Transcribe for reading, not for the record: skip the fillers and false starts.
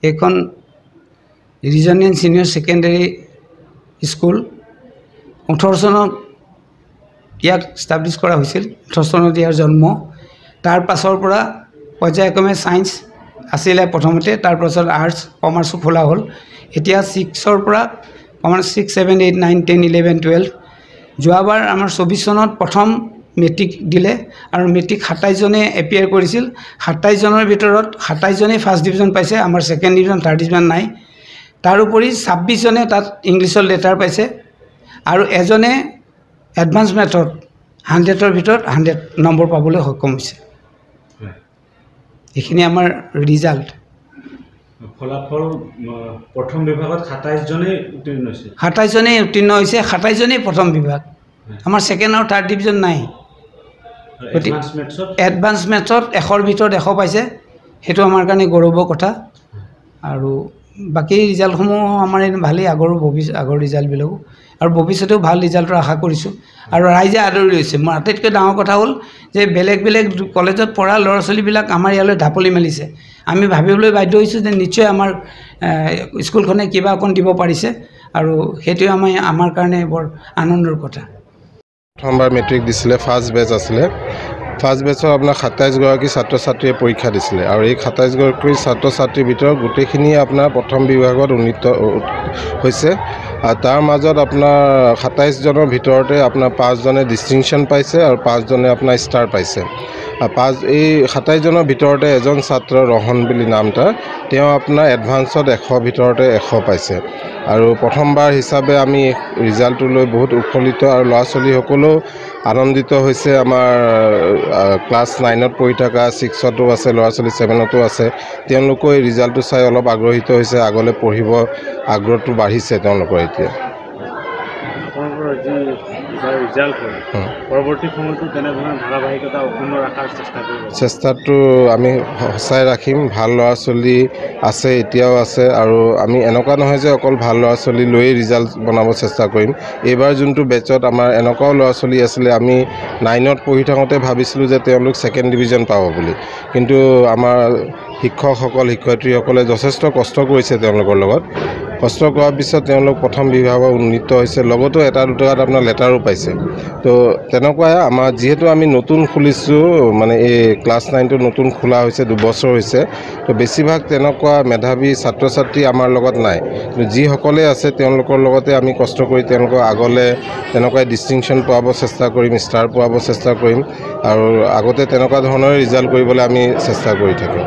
এইখন regional senior secondary school 18 চনত ইয়াক স্টাবলিশ কৰা হৈছিল 18 চনত ইয়াৰ জন্ম তাৰ পাছৰ পৰা পৰ্যায়ক্ৰমে সায়েন্স আছিলে প্ৰথমতে তাৰ পাছত আৰ্টছ কমাৰ্চ খোলা হ'ল এতিয়া 6ৰ পৰা কমাৰ্চ 6 7 8 9 10 11 12 যোৱাবাৰ আমাৰ 24 চনত প্ৰথম মেট্ৰিক দিলে আৰু মেট্ৰিক 27 জনে এপিয়াৰ কৰিছিল 27 জনৰ ভিতৰত 27 জনে ফাৰ্ষ্ট ডিভিজন পাইছে আমাৰ সেকেন্ড ডিভিজন থাৰ্ড ডিভিজন নাই তাৰ উপৰি 26 জনে তাত ইংলিছৰ লেটাৰ পাইছে আৰু এজনে এডভান্স মেথড 100ৰ ভিতৰত 100 নম্বৰ পাবলৈ সক্ষম হৈছে এখিনি আমাৰ ৰিজাল্ট ফলাফল প্ৰথম বিভাগত 27 জনে উত্তীৰ্ণ হৈছে 27 জনে উত্তীৰ্ণ হৈছে 27 জনে প্ৰথম বিভাগ আমাৰ সেকেন্ড আৰু থাৰ্ড ডিভিজন নাই এডভান্স মেথড 100ৰ ভিতৰত 100 পাইছে হেতু আমাৰ কাৰণে গৌৰৱৰ কথা আৰু বাকি ৰিজাল্টসমূহ আমাৰ ভালেই আগৰ ৰিজাল্ট বিলাকো আৰু ভৱিষ্যতেও ভাল ৰিজাল্টৰ আশা কৰিছো আৰু ৰাইজে আদৰি লৈছে মোৰ আটাইতকৈ ডাঙৰ কথা হ'ল যে বেলেগ কলেজত পঢ়া ল'ৰা ছোৱালীবিলাক আমাৰ ইয়ালৈ ঢাপলি মেলিছে আমি ভাবিবলৈ বাধ্য হৈছো যে নিশ্চয় আমাৰ স্কুলখনে কিবা অকণ দিব পাৰিছে আৰু হেতু আমাৰ কাৰণে বৰ আনন্দৰ কথা প্ৰথমবাৰ মেট্ৰিক দিছিলে ফাৰ্ষ্ট বেচ আছিলে ফাৰ্ষ্ট বেচৰ আপোনাৰ 27 গৰাকী ছাত্ৰ ছাত্ৰীয়ে পৰীক্ষা দিছিলে আৰু এই 27 গৰাকী ছাত্ৰ ছাত্ৰীৰ ভিতৰত গোটেইখিনি আপোনাৰ প্ৰথম বিভাগত উন্নীত হৈছে আৰু তাৰ মাজত আপোনাৰ 27 জনৰ ভিতৰতে আপোনাৰ 5 জনে ডিষ্টিংচন পাইছে আৰু 5 জনে আপোনাৰ ষ্টাৰ পাইছে এই 27 জনৰ ভিতৰতে এজন ছাত্ৰ ৰহন বুলি নাম তেওঁ আপোনাৰ এডভান্সত 100 ভিতৰতে 100 পাইছে আৰু প্ৰথমবাৰ হিচাপে আমি ৰিজাল্টটো লৈ বহুত উৎফুল্লিত আৰু ল'ৰা ছোৱালী সকলো আনন্দিত হৈছে আমাৰ ক্লাছ 9ত পঢ়ি থকা 6তো আছে ল'ৰা ছোৱালী 7তো আছে তেওঁলোকৰ এই ৰিজাল্টটো চাই অলপ আগ্ৰহিত হৈছে আগলৈ পঢ়িব আগ্ৰহটো বাঢ়িছে তেওঁলোকৰ এতিয়া পৰৱৰ্তী সময়তো তেনেধৰণৰ ধাৰাবাহিকতা অক্ষুণ্ণ ৰাখাৰ চেষ্টাটো আমি সঁচাই ৰাখিম ভাল ল'ৰা ছোৱালী আছে এতিয়াও আছে আৰু আমি এনেকুৱা নহয় যে অকল ভাল ল'ৰা ছোৱালী লৈয়ে ৰিজাল্ট বনাব চেষ্টা কৰিম এইবাৰ যোনটো বেচত আমাৰ এনেকুৱাও ল'ৰা ছোৱালী আছিলে আমি 9ত পঢ়ি থাকোঁতে ভাবিছিলোঁ যে তেওঁলোক সেকেন্ড ডিভিজন পাব বুলি কিন্তু আমাৰ শিক্ষকসকল শিক্ষয়িত্ৰীসকলে যথেষ্ট কষ্ট কৰিছে তেওঁলোকৰ লগত কষ্ট কৰাৰ পিছত তেওঁলোক প্ৰথম বিভাগত উন্নীত হৈছে লগতো এটা দুটাত আপোনাৰ লেটাৰো পাইছে তো তেনেকুৱাই আমাৰ যিহেতু আমি নতুন খুলিছোঁ মানে এই ক্লাছ 9টো নতুন খোলা হৈছে 2 বছৰ হৈছে তো বেছিভাগ তেনেকুৱা মেধাৱী ছাত্ৰ ছাত্ৰী আমাৰ লগত নাই কিন্তু যিসকলে আছে তেওঁলোকৰ লগতে আমি কষ্ট কৰি তেওঁলোকক আগলৈ তেনেকুৱা ডিষ্টিংচন পোৱাব চেষ্টা কৰিম ষ্টাৰ পোৱাব চেষ্টা কৰিম আৰু আগতে তেনেকুৱা ধৰণৰ ৰিজাল্ট কৰিবলৈ আমি চেষ্টা কৰি থাকিম